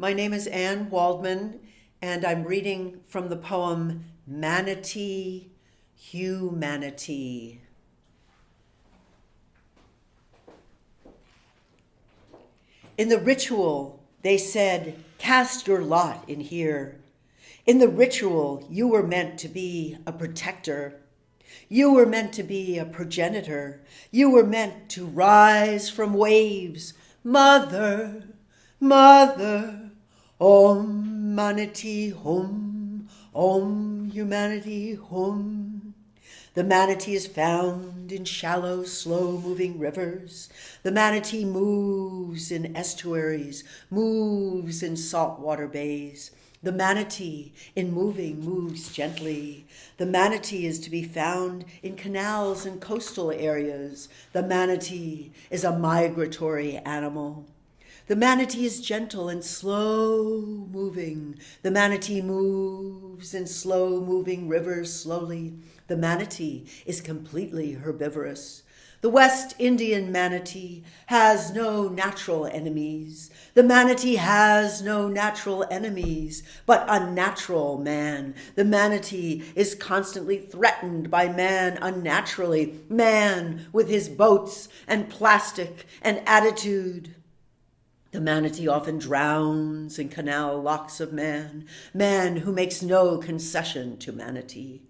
My name is Anne Waldman, and I'm reading from the poem Manatee, Humanity. In the ritual, they said, cast your lot in here. In the ritual, you were meant to be a protector. You were meant to be a progenitor. You were meant to rise from waves. Mother, mother, Om Manatee Hum, Om Humanity Hum. The manatee is found in shallow, slow-moving rivers. The manatee moves in estuaries, moves in saltwater bays. The manatee, in moving, moves gently. The manatee is to be found in canals and coastal areas. The manatee is a migratory animal. The manatee is gentle and slow-moving. The manatee moves in slow-moving rivers slowly. The manatee is completely herbivorous. The West Indian manatee has no natural enemies. The manatee has no natural enemies, but unnatural man. The manatee is constantly threatened by man unnaturally, man with his boats and plastic and attitude. The manatee often drowns in canal locks of man, man who makes no concession to manatee.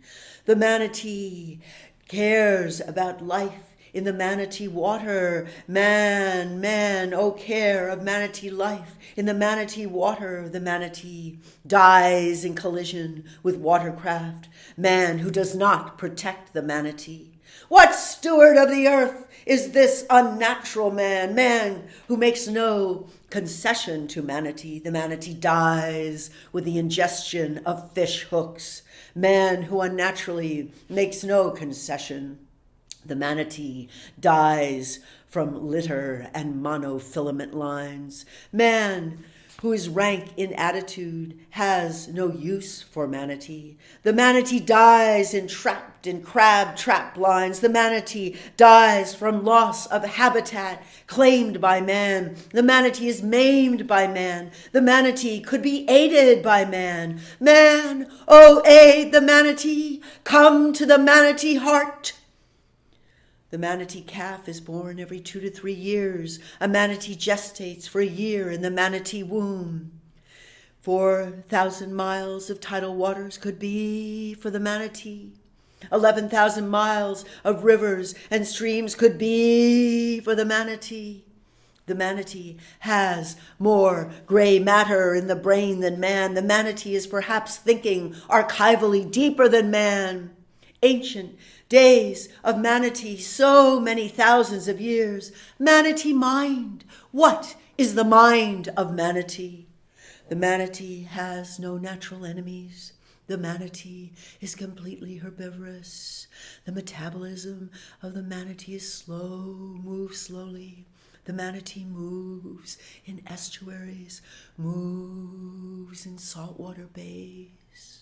The manatee cares about life in the manatee water. Man, oh care of manatee life. In the manatee water, the manatee dies in collision with watercraft. Man who does not protect the manatee. What steward of the earth is this unnatural man? Man who makes no concession to manatee. The manatee dies with the ingestion of fish hooks. Man who unnaturally makes no concession. The manatee dies from litter and monofilament lines. Man who is rank in attitude has no use for manatee. The manatee dies entrapped in crab trap lines. The manatee dies from loss of habitat claimed by man. The manatee is maimed by man. The manatee could be aided by man. Man, oh aid the manatee, come to the manatee heart. The manatee calf is born every 2 to 3 years. A manatee gestates for a year in the manatee womb. 4,000 miles of tidal waters could be for the manatee. 11,000 miles of rivers and streams could be for the manatee. The manatee has more gray matter in the brain than man. The manatee is perhaps thinking archivally deeper than man. Ancient days of manatee, so many thousands of years. Manatee mind. What is the mind of manatee? The manatee has no natural enemies. The manatee is completely herbivorous. The metabolism of the manatee is slow, moves slowly. The manatee moves in estuaries, moves in saltwater bays.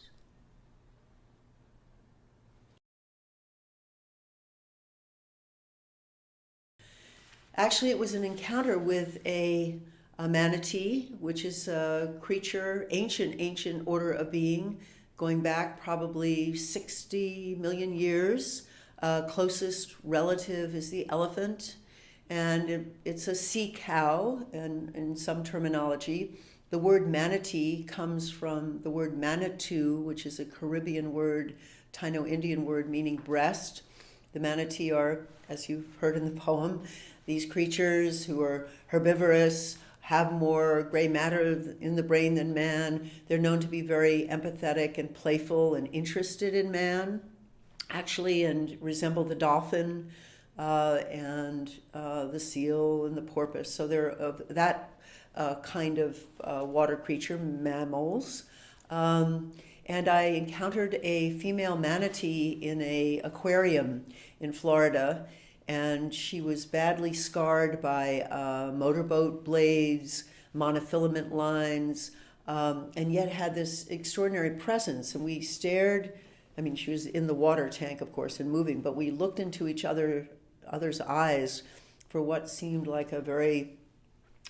Actually, it was an encounter with a manatee, which is a creature, ancient order of being, going back probably 60 million years. Closest relative is the elephant, and it's a sea cow, and in some terminology. The word manatee comes from the word Manatoo, which is a Caribbean word, Taino-Indian word meaning breast. The manatee are, as you've heard in the poem, these creatures who are herbivorous, have more gray matter in the brain than man. They're known to be very empathetic and playful and interested in man, actually, and resemble the dolphin and the seal and the porpoise. So they're of that kind of water creature, mammals. And I encountered a female manatee in an aquarium in Florida, and she was badly scarred by motorboat blades, monofilament lines, and yet had this extraordinary presence. And we stared, I mean, she was in the water tank, of course, and moving, but we looked into each other's eyes for what seemed like a very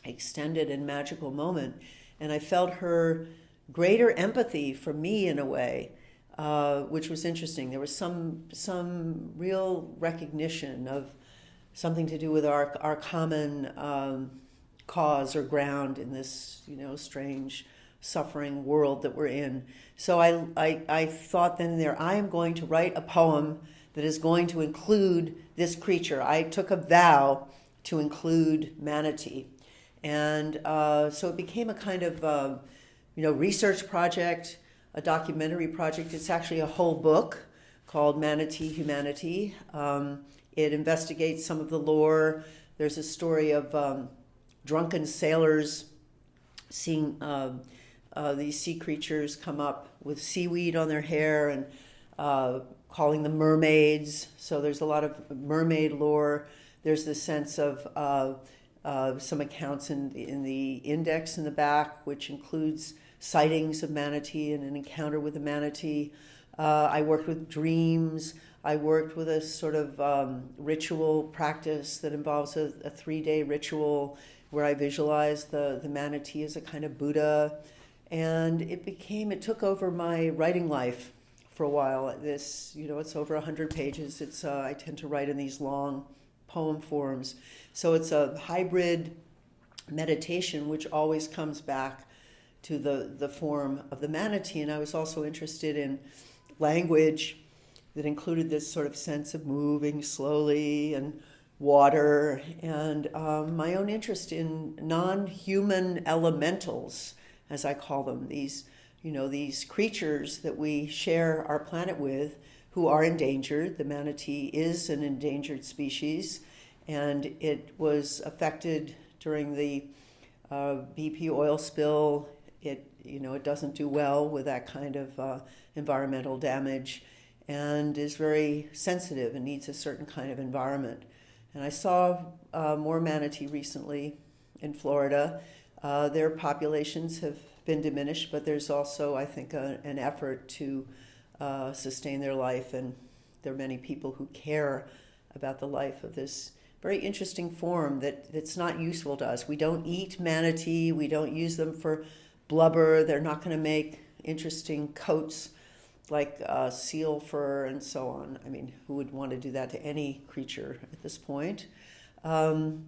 extended and magical moment. And I felt her greater empathy for me in a way, which was interesting. There was some real recognition of something to do with our common cause or ground in this, strange suffering world that we're in. So I thought then and there, I am going to write a poem that is going to include this creature. I took a vow to include Manatee. And so it became a kind of, research project, a documentary project. It's actually a whole book called Manatee Humanity. It investigates some of the lore. There's a story of drunken sailors seeing these sea creatures come up with seaweed on their hair and calling them mermaids. So there's a lot of mermaid lore. There's the sense of some accounts in the index in the back, which includes sightings of manatee and an encounter with a manatee. I worked with dreams. I worked with a sort of ritual practice that involves a 3-day ritual where I visualized the manatee as a kind of Buddha. And it took over my writing life for a while. It's over 100 pages. I tend to write in these long poem forms. So it's a hybrid meditation, which always comes back to the form of the manatee. And I was also interested in language that included this sort of sense of moving slowly and water, and my own interest in non-human elementals, as I call them, these creatures that we share our planet with, who are endangered. The manatee is an endangered species, and it was affected during the BP oil spill. It doesn't do well with that kind of environmental damage, and is very sensitive and needs a certain kind of environment. And I saw more manatee recently in Florida. Their populations have been diminished, but there's also, I think, an effort to sustain their life, and there are many people who care about the life of this very interesting form that's not useful to us. We don't eat manatee. We don't use them for blubber. They're not going to make interesting coats like seal fur and so on. I mean, who would want to do that to any creature at this point? And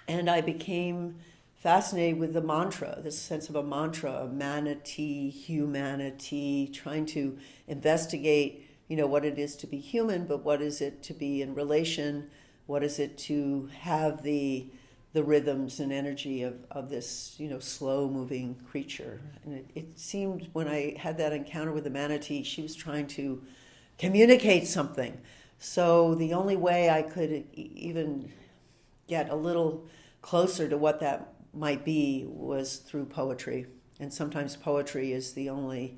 I became fascinated with the mantra, this sense of a mantra, manatee, humanity, trying to investigate, what it is to be human, but what is it to be in relation? What is it to have the rhythms and energy of this, slow-moving creature? And it seemed when I had that encounter with the manatee, she was trying to communicate something. So the only way I could even get a little closer to what that might be was through poetry. And sometimes poetry is the only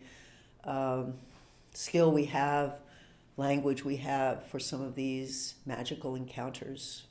skill we have, language we have for some of these magical encounters.